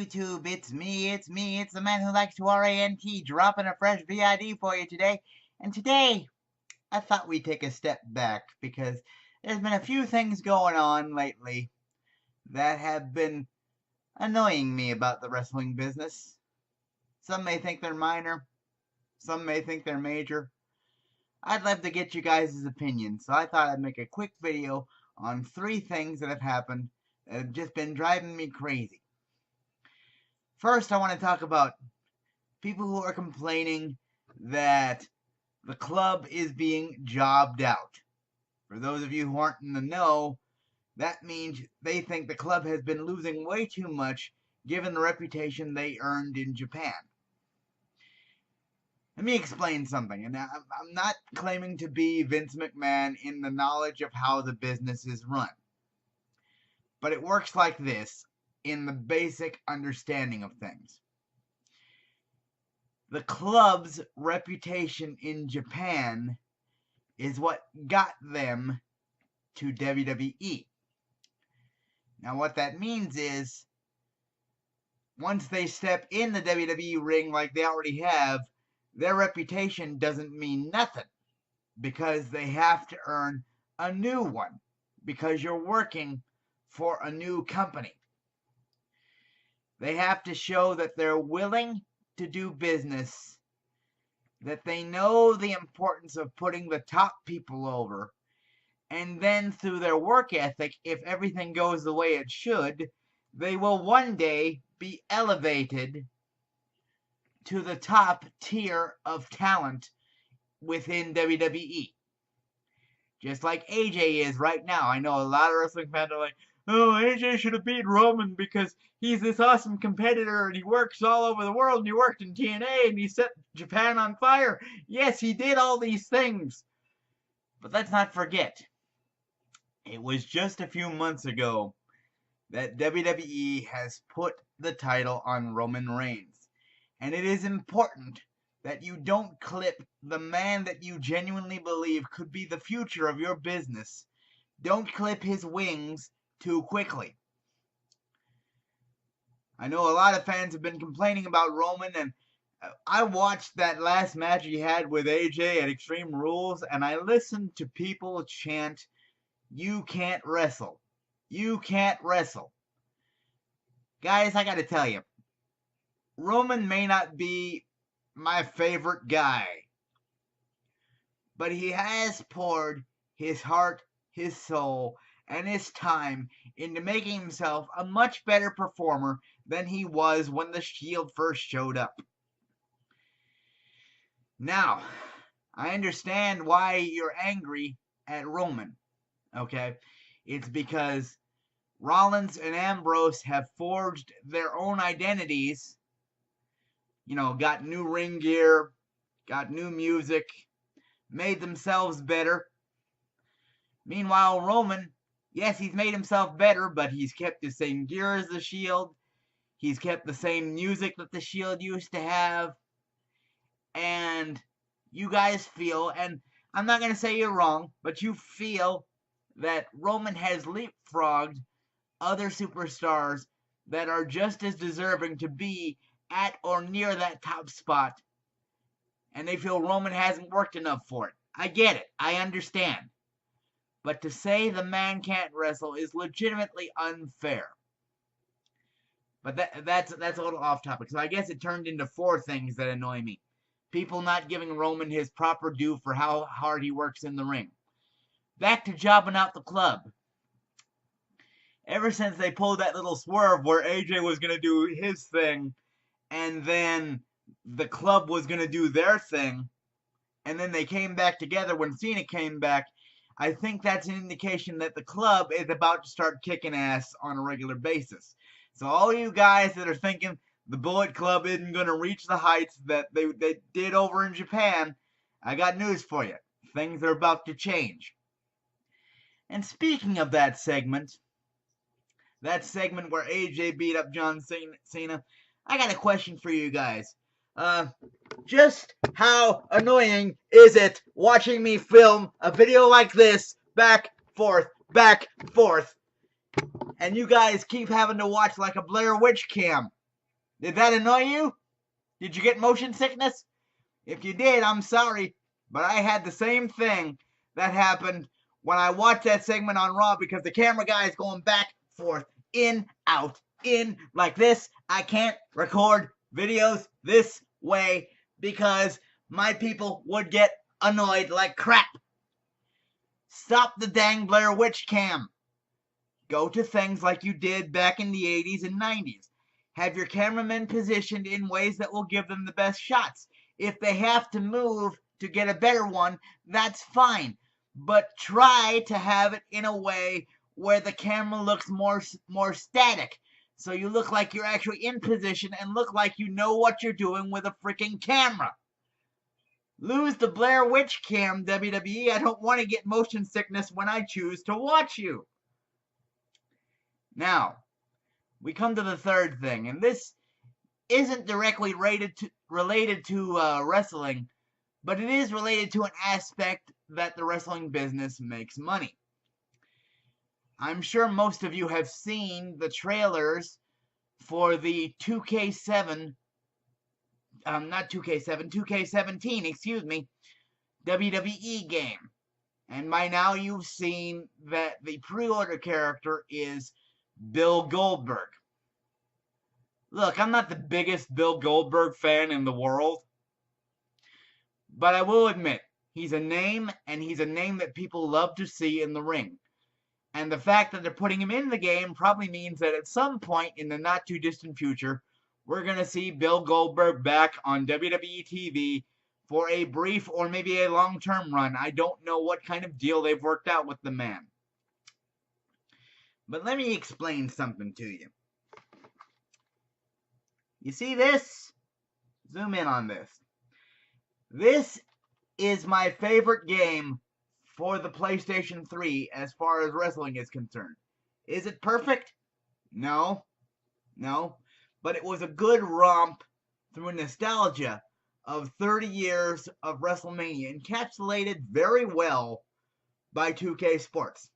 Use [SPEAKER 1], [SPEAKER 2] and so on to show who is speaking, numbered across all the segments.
[SPEAKER 1] YouTube, it's me, it's the man who likes to RANT, dropping a fresh VID for you today. And today, I thought we'd take a step back because there's been a few things going on lately that have been annoying me about the wrestling business. Some may think they're minor, some may think they're major. I'd love to get you guys' opinions, so I thought I'd make a quick video on 3 things that have happened that have just been driving me crazy. First, I want to talk about people who are complaining that the club is being jobbed out. For those of you who aren't in the know, that means they think the club has been losing way too much given the reputation they earned in Japan. Let me explain something, and I'm not claiming to be Vince McMahon in the knowledge of how the business is run. But it works like this in the basic understanding of things. The club's reputation in Japan is what got them to WWE. Now what that means is, once they step in the WWE ring like they already have, their reputation doesn't mean nothing because they have to earn a new one because you're working for a new company. They have to show that they're willing to do business, that they know the importance of putting the top people over, and then through their work ethic, if everything goes the way it should, they will one day be elevated to the top tier of talent within WWE. Just like AJ is right now. I know a lot of wrestling fans are like, oh, AJ should have beat Roman because he's this awesome competitor and he works all over the world and he worked in TNA and he set Japan on fire. Yes, he did all these things. But let's not forget, it was just a few months ago that WWE has put the title on Roman Reigns. And it is important that you don't clip the man that you genuinely believe could be the future of your business. Don't clip his wings too quickly. I know a lot of fans have been complaining about Roman, and I watched that last match he had with AJ at Extreme Rules, and I listened to people chant, "You can't wrestle. You can't wrestle." Guys, I gotta tell you, Roman may not be my favorite guy, but he has poured his heart, his soul, and his time into making himself a much better performer than he was when the Shield first showed up. Now, I understand why you're angry at Roman, okay? It's because Rollins and Ambrose have forged their own identities, got new ring gear, got new music, made themselves better. Meanwhile, Roman, yes, he's made himself better, but he's kept the same gear as the Shield. He's kept the same music that the Shield used to have. And you guys feel, and I'm not going to say you're wrong, but you feel that Roman has leapfrogged other superstars that are just as deserving to be at or near that top spot. And they feel Roman hasn't worked enough for it. I get it. I understand. But to say the man can't wrestle is legitimately unfair. But that's a little off topic. So I guess it turned into 4 things that annoy me. People not giving Roman his proper due for how hard he works in the ring. Back to jobbing out the club. Ever since they pulled that little swerve where AJ was going to do his thing, and then the club was going to do their thing, and then they came back together when Cena came back, I think that's an indication that the club is about to start kicking ass on a regular basis. So all you guys that are thinking the Bullet Club isn't going to reach the heights that they did over in Japan, I got news for you. Things are about to change. And speaking of that segment where AJ beat up John Cena, I got a question for you guys. Just how annoying is it watching me film a video like this back, forth, and you guys keep having to watch like a Blair Witch cam? Did that annoy you? Did you get motion sickness? If you did, I'm sorry, but I had the same thing that happened when I watched that segment on Raw because the camera guy is going back, forth, in, out, in, like this. I can't record videos this way because my people would get annoyed like crap. Stop the dang Blair Witch cam. Go to things like you did back in the 80s and 90s. Have your cameramen positioned in ways that will give them the best shots. If they have to move to get a better one, that's fine. But try to have it in a way where the camera looks more static. So you look like you're actually in position and look like you know what you're doing with a freaking camera. Lose the Blair Witch cam, WWE. I don't want to get motion sickness when I choose to watch you. Now, we come to the third thing, and this isn't directly related to wrestling, but it is related to an aspect that the wrestling business makes money. I'm sure most of you have seen the trailers for the 2K7, not 2K7, 2K17, excuse me, WWE game. And by now you've seen that the pre-order character is Bill Goldberg. Look, I'm not the biggest Bill Goldberg fan in the world, but I will admit, he's a name, and he's a name that people love to see in the ring. And the fact that they're putting him in the game probably means that at some point in the not too distant future, we're going to see Bill Goldberg back on WWE TV for a brief or maybe a long-term run. I don't know what kind of deal they've worked out with the man. But let me explain something to you. You see this? Zoom in on this. This is my favorite game for the PlayStation 3 as far as wrestling is concerned. Is it perfect? No. But it was a good romp through nostalgia of 30 years of WrestleMania, encapsulated very well by 2K Sports.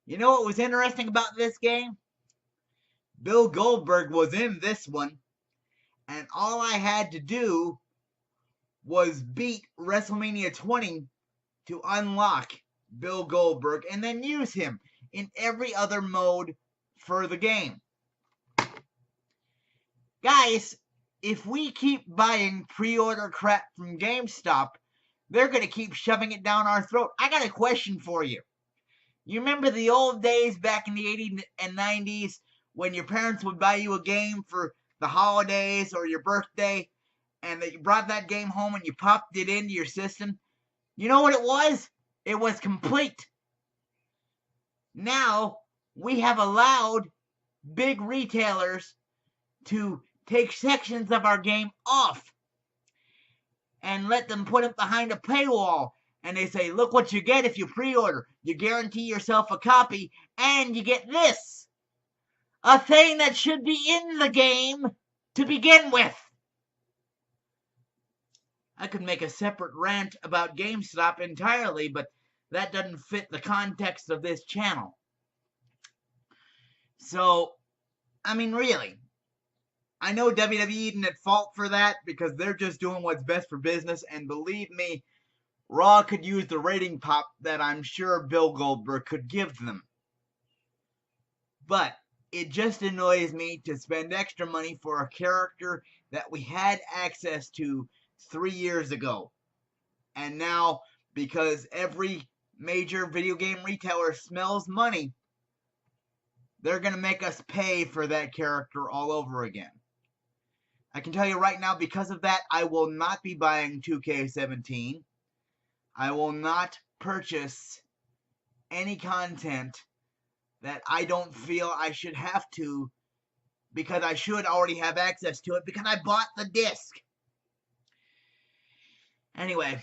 [SPEAKER 1] You know what was interesting about this game? Bill Goldberg was in this one, and all I had to do was beat WrestleMania 20 to unlock Bill Goldberg and then use him in every other mode for the game. Guys, if we keep buying pre-order crap from GameStop, they're going to keep shoving it down our throat. I got a question for you. You remember the old days back in the 80s and 90s when your parents would buy you a game for the holidays or your birthday, and that you brought that game home and you popped it into your system? You know what it was? It was complete. Now, we have allowed big retailers to take sections of our game off and let them put it behind a paywall. And they say, look what you get if you pre-order. You guarantee yourself a copy, and you get this. A thing that should be in the game to begin with. I could make a separate rant about GameStop entirely, but that doesn't fit the context of this channel. So, I mean, really, I know WWE isn't at fault for that because they're just doing what's best for business, and believe me, Raw could use the rating pop that I'm sure Bill Goldberg could give them. But it just annoys me to spend extra money for a character that we had access to 3 years ago. And now, because every major video game retailer smells money, they're going to make us pay for that character all over again. I can tell you right now, because of that, I will not be buying 2K17. I will not purchase any content that I don't feel I should have to, because I should already have access to it because I bought the disc. Anyway,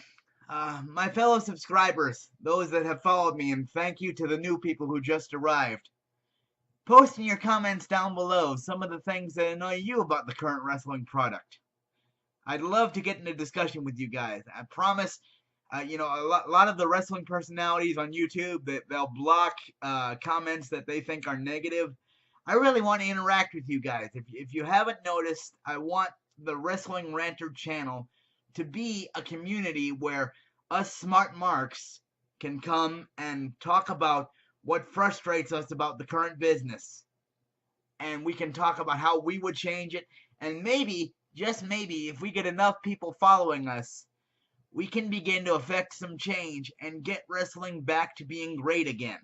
[SPEAKER 1] my fellow subscribers, those that have followed me, and thank you to the new people who just arrived. Post in your comments down below some of the things that annoy you about the current wrestling product. I'd love to get in a discussion with you guys. I promise, a lot of the wrestling personalities on YouTube, they'll block comments that they think are negative. I really want to interact with you guys. If you haven't noticed, I want the Wrestling Ranter channel to be a community where us smart marks can come and talk about what frustrates us about the current business. And we can talk about how we would change it. And maybe, just maybe, if we get enough people following us, we can begin to affect some change and get wrestling back to being great again.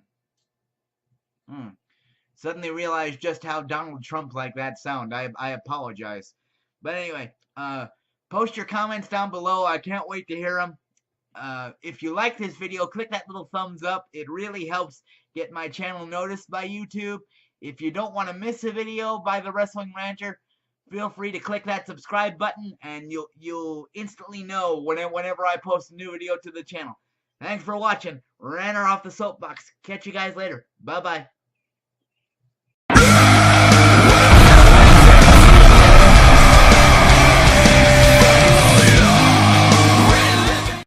[SPEAKER 1] Suddenly realized just how Donald Trump like that sound. I apologize. But anyway, post your comments down below. I can't wait to hear them. If you like this video, click that little thumbs up. It really helps get my channel noticed by YouTube. If you don't want to miss a video by the Wrestling Rancher, feel free to click that subscribe button, and you'll instantly know whenever I post a new video to the channel. Thanks for watching. Ranter off the soapbox. Catch you guys later. Bye-bye.